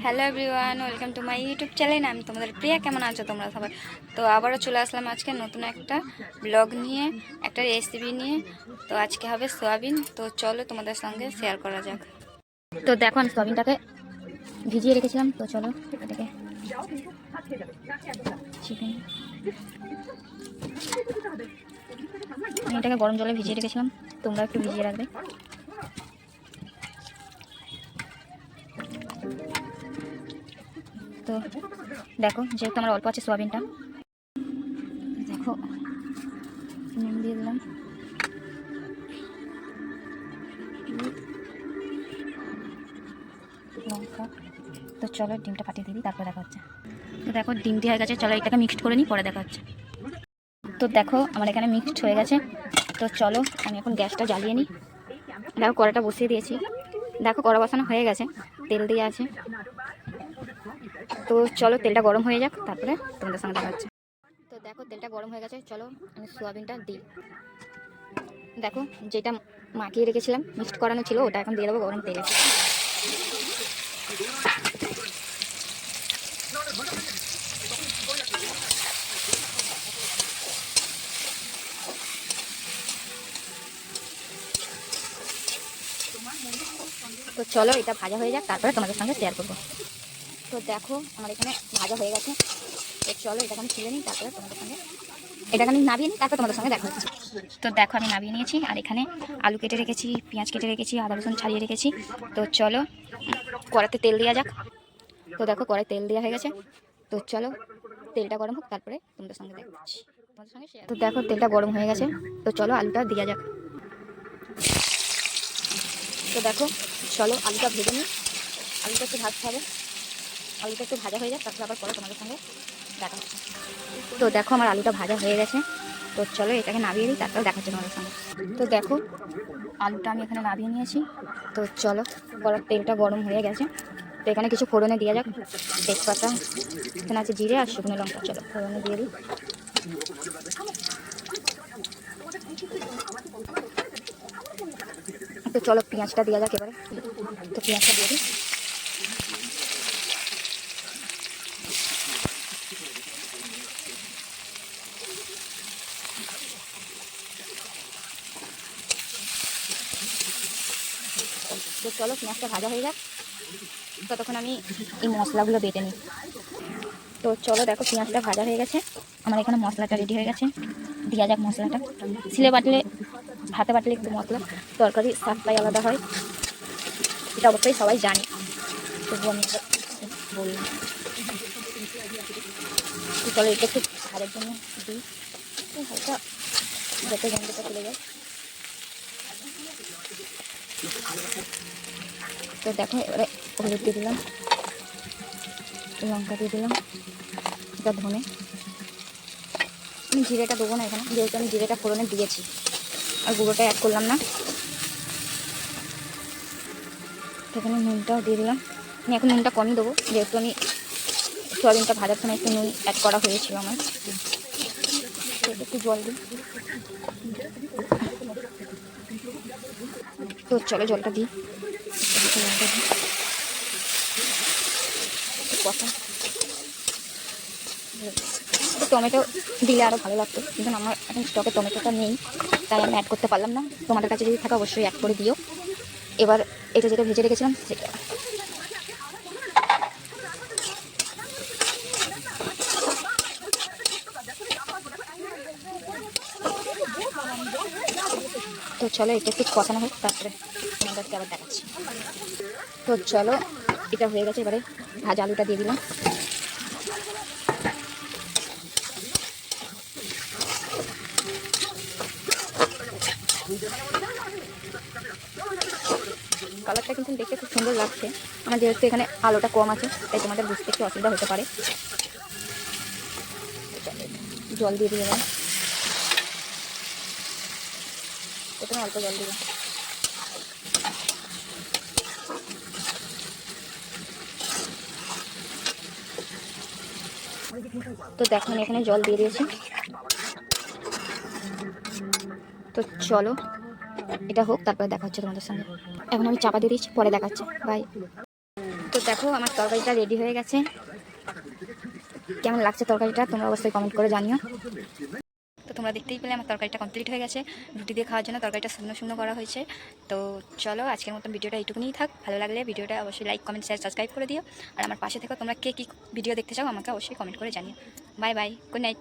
Hello everyone, welcome to my YouTube channel. আমি তোমাদের প্রিয়া। কেমন আছো তোমরা সবাই? তো আবারও চলে আসলাম আজকে নতুন একটা ব্লগ নিয়ে, একটা রেসিপি নিয়ে। তো আজকে হবে সোয়াবিন। তো চলো তোমাদের সঙ্গে শেয়ার করা যাক। তো দেখো, আমি সোয়াবিনটাকে ভিজিয়ে রেখেছিলাম। তো চলো এটাকে চিকেন, আমি এটাকে গরম জলে ভিজিয়ে রেখেছিলাম, তোমরা একটু ভিজিয়ে রাখবে। তো দেখো, যেহেতু আমার অল্প আছে সোয়াবিনটা, দেখো নুন দিয়ে দিলাম, লঙ্কা। তো চলো ডিমটা ফাটিয়ে দিই, তারপরে দেখা হচ্ছে। তো দেখো ডিম দিয়ে হয়ে গেছে, চলো এটাকে মিক্সড করে নিই, পরে দেখা হচ্ছে। তো দেখো আমার এখানে মিক্সড হয়ে গেছে। তো চলো আমি এখন গ্যাসটা জ্বালিয়ে নিই। দেখো কড়াটা বসিয়ে দিয়েছি, দেখো কড়া বসানো হয়ে গেছে, তেল দিয়ে আছে। তো চলো তেলটা গরম হয়ে যাক, তারপরে তোমাদের সঙ্গে দেখা হচ্ছে। তো দেখো তেলটা গরম হয়ে গেছে, চলো আমি সোয়াবিনটা দিই। দেখো যেটা মাখিয়ে রেখেছিলাম, মিক্সড করানো ছিল, ওটা এখন দিয়ে দেবো গরম তেলে। তো চলো এটা ভাজা হয়ে যাক, তারপরে তোমাদের সঙ্গে শেয়ার করবো। তো দেখো আমার এখানে ভাজা হয়ে গেছে। তো চলো এটাকে আমি তুলে নিই, তারপরে তোমাদের সঙ্গে, এটাকে আমি নামিয়ে নিই, তারপরে তোমাদের সঙ্গে দেখা হচ্ছে। তো দেখো আমি নামিয়ে নিয়েছি, আর এখানে আলু কেটে রেখেছি, পেঁয়াজ কেটে রেখেছি, আদা রসুন ছাড়িয়ে রেখেছি। তো চলো কড়াতে তেল দেওয়া যাক। তো দেখো কড়াই তেল দেওয়া হয়ে গেছে। তো চলো তেলটা গরম হোক, তারপরে তোমাদের সঙ্গে দেখা হচ্ছে। তো দেখো তেলটা গরম হয়ে গেছে। তো চলো আলুটা দেওয়া যাক। তো দেখো চলো আলুটা ভেজে নিই, আলুটা একটু ভাজতে হবে। আলুটা একটু ভাজা হয়ে যাক, তারপরে আবার পরে তোমাদের সঙ্গে দেখা হচ্ছে। তো দেখো আমার আলুটা ভাজা হয়ে গেছে। তো চলো এটাকে নামিয়ে দিই, তারপরে দেখা হচ্ছে তোমাদের সঙ্গে। তো দেখো আলুটা আমি এখানে নামিয়ে নিয়েছি। তো চলো তেলটা গরম হয়ে গেছে। তো এখানে কিছু ফোড়নে দিয়ে যাক, তেজপাতা, এখানে আছে জিরে আর শুকনো লঙ্কা। চলো ফোড়নে দিয়ে দিই। তো চলো পেঁয়াজটা দেওয়া যাক এবারে। তো পেঁয়াজটা দিয়ে দিই। তো চলো পেঁয়াজটা ভাজা হয়ে যাক, ততক্ষণ আমি এই মশলাগুলো বেটে নিই। তো চলো দেখো পেঁয়াজটা ভাজা হয়ে গেছে, আমার এখানে মশলাটা রেডি হয়ে গেছে। দেওয়া যাক মশলাটা। সিলে বাটলে, হাতে বাটলে একটু মশলা তরকারি স্বাদটাই আলাদা হয়, এটা অবশ্যই সবাই জানে, তবু আমি বললাম। তো চলো এটা একটু ভাজার জন্য দিই, হালকা যাতে গন্ধটা চলে যায়। তো দেখো এবারে হলুদ দিয়ে দিলাম, লঙ্কা দিয়ে দিলাম, এটা ধনে। আমি জিরেটা দেবো না এখানে, যেহেতু আমি জিরেটা ফোড়নে দিয়েছি, আর গুঁড়োটা অ্যাড করলাম না। এখানে নুনটাও দিয়ে দিলাম, আমি এখন নুনটা কমই দেবো, যেহেতু আমি সোয়াবিনটা ভাজার সময় একটু নুন অ্যাড করা হয়েছিল আমার। একটু জল দিই। তো চলো জলটা দিই, লঙ্কা দিই, টমেটো দিলে আরও ভালো লাগতো, কিন্তু আমার এখন স্টকে টমেটোটা নেই, তাই আমি অ্যাড করতে পারলাম না। তোমাদের কাছে যদি থাকে অবশ্যই অ্যাড করে দিও। এবার এটা যেটা ভেজে রেখেছিলাম সেটা, তো চলো এটা একটু কষানো হোক, তারপরে তোমাদেরকে আবার দেখাচ্ছি। তো চলো এটা হয়ে গেছে, এবারে ভাজা আলুটা দিয়ে দিলাম। কালারটা কিন্তু দেখতে খুব সুন্দর লাগছে, আমার যেহেতু এখানে আলুটা কম আছে, তাই তোমাদের বুঝতে একটু অসুবিধা হতে পারে। জল দিয়ে দিলাম, প্রথমে অল্প জল দিলাম। তো দেখো আমি এখানে জল দিয়ে দিয়েছি। তো চলো এটা হোক, তারপরে দেখা হচ্ছে তোমাদের সঙ্গে। এখন আমি চাপা দিয়ে দিচ্ছি, পরে দেখাচ্ছি। বাই। তো দেখো আমার তরকারিটা রেডি হয়ে গেছে। কেমন লাগছে তরকারিটা তোমরা অবশ্যই কমেন্ট করে জানিও। তো তোমরা দেখতেই পেলে আমার তরকারিটা কমপ্লিট হয়ে গেছে। রুটি দিয়ে খাওয়ার জন্য তরকারিটা শুকনো শুকনো করা হয়েছে। তো চলো আজকের মতন ভিডিওটা এইটুকুনিই থাক। ভালো লাগলে ভিডিওটা অবশ্যই লাইক কমেন্ট শেয়ার সাবস্ক্রাইব করে দিও। আর আমার পাশে থেকে তোমরা কে কী ভিডিও দেখতে চাও আমাকে অবশ্যই কমেন্ট করে জানিও। Bye bye, good night.